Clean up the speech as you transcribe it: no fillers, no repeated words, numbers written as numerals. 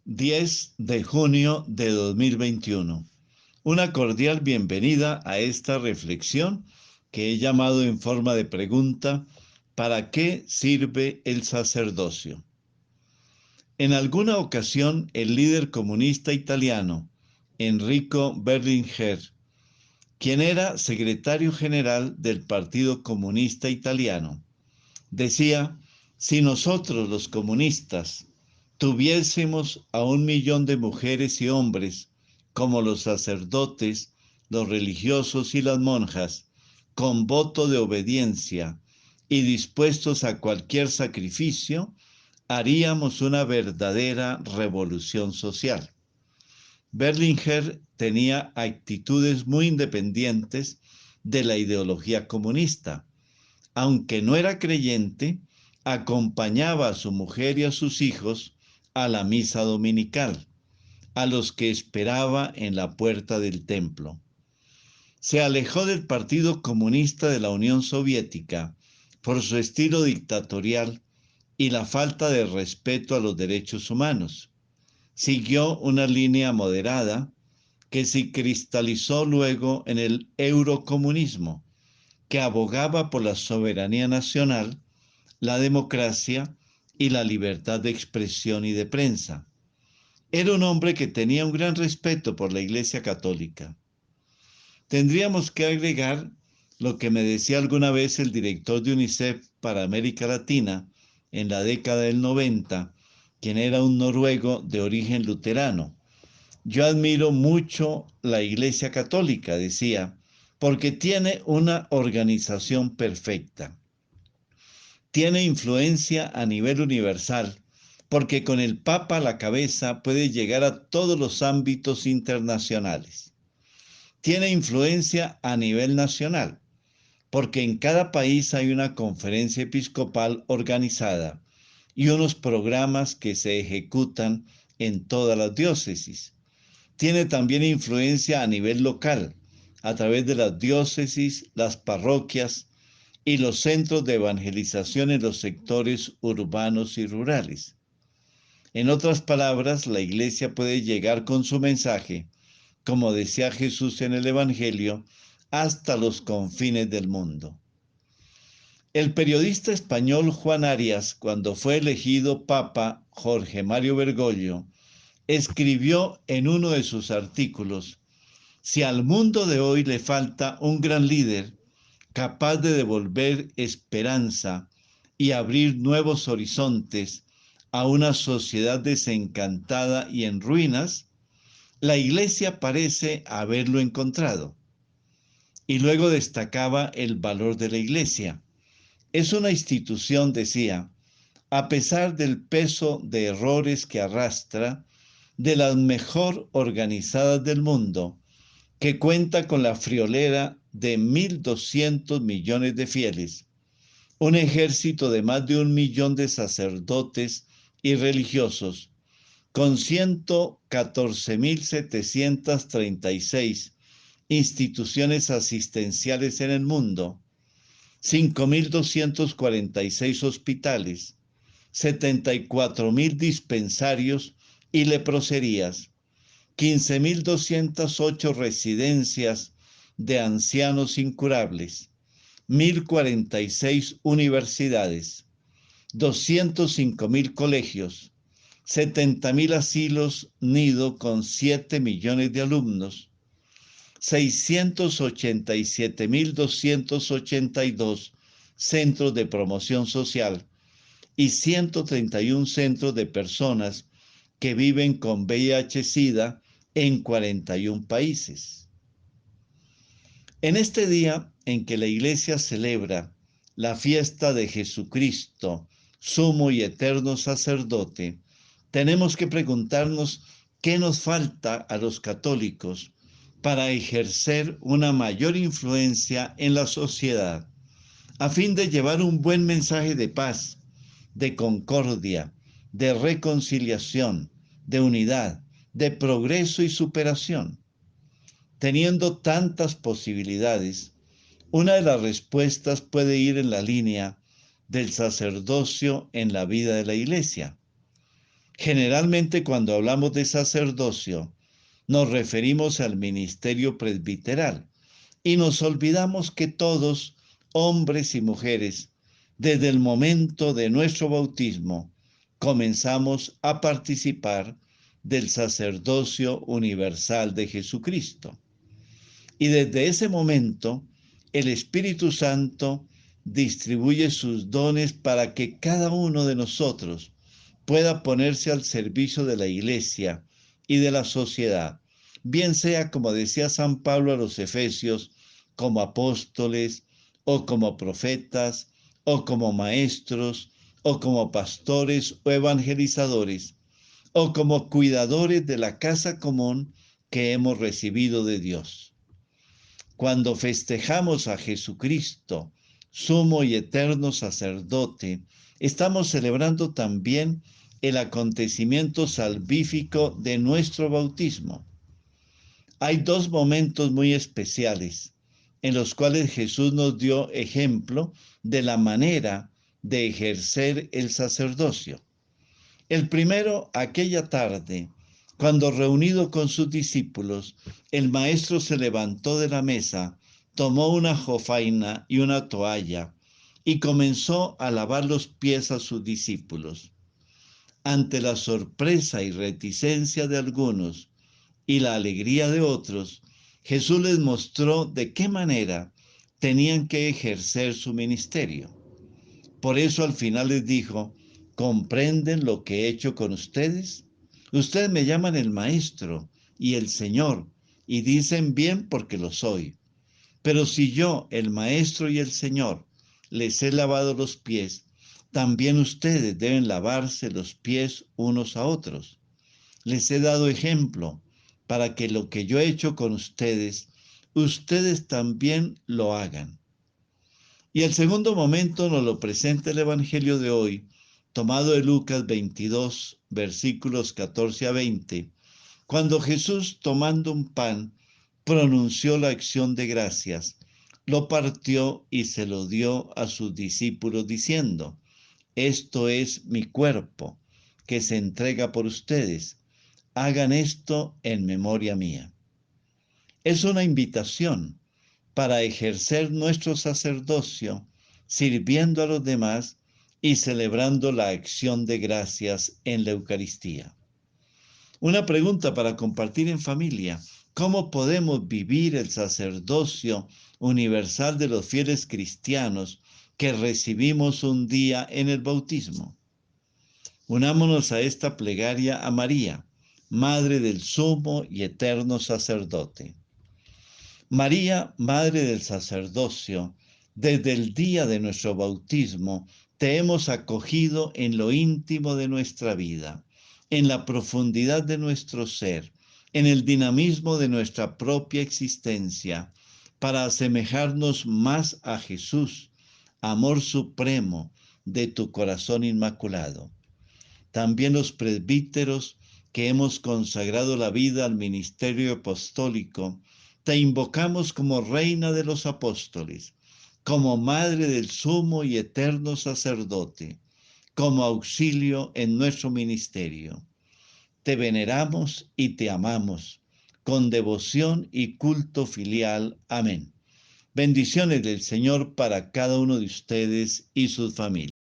10 de junio de 2021. Una cordial bienvenida a esta reflexión que he llamado en forma de pregunta: ¿para qué sirve el sacerdocio? En alguna ocasión, el líder comunista italiano, Enrico Berlinguer, quien era secretario general del Partido Comunista Italiano, decía: si nosotros los comunistas tuviésemos a 1 millón de mujeres y hombres, como los sacerdotes, los religiosos y las monjas, con voto de obediencia y dispuestos a cualquier sacrificio, haríamos una verdadera revolución social. Berlinguer tenía actitudes muy independientes de la ideología comunista. Aunque no era creyente, acompañaba a su mujer y a sus hijos a la misa dominical, a los que esperaba en la puerta del templo. Se alejó del Partido Comunista de la Unión Soviética por su estilo dictatorial y la falta de respeto a los derechos humanos. Siguió una línea moderada que se cristalizó luego en el eurocomunismo, que abogaba por la soberanía nacional, la democracia y la libertad de expresión y de prensa. Era un hombre que tenía un gran respeto por la Iglesia Católica. Tendríamos que agregar lo que me decía alguna vez el director de UNICEF para América Latina en la década del 90, quien era un noruego de origen luterano. Yo admiro mucho la Iglesia Católica, decía, porque tiene una organización perfecta. Tiene influencia a nivel universal, porque con el Papa a la cabeza puede llegar a todos los ámbitos internacionales. Tiene influencia a nivel nacional, porque en cada país hay una conferencia episcopal organizada y unos programas que se ejecutan en todas las diócesis. Tiene también influencia a nivel local, a través de las diócesis, las parroquias y los centros de evangelización en los sectores urbanos y rurales. En otras palabras, la Iglesia puede llegar con su mensaje, como decía Jesús en el Evangelio, hasta los confines del mundo. El periodista español Juan Arias, cuando fue elegido Papa Jorge Mario Bergoglio, escribió en uno de sus artículos: si al mundo de hoy le falta un gran líder capaz de devolver esperanza y abrir nuevos horizontes a una sociedad desencantada y en ruinas, la Iglesia parece haberlo encontrado. Y luego destacaba el valor de la Iglesia. Es una institución, decía, a pesar del peso de errores que arrastra, de las mejor organizadas del mundo, que cuenta con la friolera de 1.200 millones de fieles, un ejército de más de 1 millón de sacerdotes y religiosos, con 114.736 instituciones asistenciales en el mundo, 5.246 hospitales, 74.000 dispensarios y leproserías, 15.208 residencias de ancianos incurables, 1.046 universidades, 205.000 colegios, 70.000 asilos nido con 7 millones de alumnos, 687.282 centros de promoción social y 131 centros de personas que viven con VIH-Sida en 41 países. En este día en que la Iglesia celebra la fiesta de Jesucristo, sumo y eterno sacerdote, tenemos que preguntarnos qué nos falta a los católicos para ejercer una mayor influencia en la sociedad, a fin de llevar un buen mensaje de paz, de concordia, de reconciliación, de unidad, de progreso y superación. Teniendo tantas posibilidades, una de las respuestas puede ir en la línea del sacerdocio en la vida de la Iglesia. Generalmente cuando hablamos de sacerdocio, nos referimos al ministerio presbiteral y nos olvidamos que todos, hombres y mujeres, desde el momento de nuestro bautismo, comenzamos a participar del sacerdocio universal de Jesucristo. Y desde ese momento, el Espíritu Santo distribuye sus dones para que cada uno de nosotros pueda ponerse al servicio de la iglesia y de la sociedad, bien sea, como decía San Pablo a los Efesios, como apóstoles, o como profetas, o como maestros, o como pastores o evangelizadores, o como cuidadores de la casa común que hemos recibido de Dios. Cuando festejamos a Jesucristo, sumo y eterno sacerdote, estamos celebrando también el acontecimiento salvífico de nuestro bautismo. Hay dos momentos muy especiales en los cuales Jesús nos dio ejemplo de la manera de ejercer el sacerdocio. El primero, aquella tarde, cuando reunido con sus discípulos, el maestro se levantó de la mesa, tomó una jofaina y una toalla y comenzó a lavar los pies a sus discípulos. Ante la sorpresa y reticencia de algunos y la alegría de otros, Jesús les mostró de qué manera tenían que ejercer su ministerio. Por eso al final les dijo: ¿comprenden lo que he hecho con ustedes? Ustedes me llaman el Maestro y el Señor, y dicen bien porque lo soy. Pero si yo, el Maestro y el Señor, les he lavado los pies, también ustedes deben lavarse los pies unos a otros. Les he dado ejemplo para que lo que yo he hecho con ustedes, ustedes también lo hagan. Y el segundo momento nos lo presenta el Evangelio de hoy, tomado de Lucas 22, versículos 14 a 20, cuando Jesús, tomando un pan, pronunció la acción de gracias, lo partió y se lo dio a sus discípulos diciendo: esto es mi cuerpo, que se entrega por ustedes. Hagan esto en memoria mía. Es una invitación para ejercer nuestro sacerdocio, sirviendo a los demás y celebrando la acción de gracias en la Eucaristía. Una pregunta para compartir en familia: ¿cómo podemos vivir el sacerdocio universal de los fieles cristianos que recibimos un día en el bautismo? Unámonos a esta plegaria a María, Madre del Sumo y Eterno Sacerdote. María, Madre del Sacerdocio, desde el día de nuestro bautismo, te hemos acogido en lo íntimo de nuestra vida, en la profundidad de nuestro ser, en el dinamismo de nuestra propia existencia, para asemejarnos más a Jesús, amor supremo de tu corazón inmaculado. También los presbíteros que hemos consagrado la vida al ministerio apostólico, te invocamos como Reina de los Apóstoles, como Madre del Sumo y Eterno Sacerdote, como auxilio en nuestro ministerio. Te veneramos y te amamos, con devoción y culto filial. Amén. Bendiciones del Señor para cada uno de ustedes y sus familias.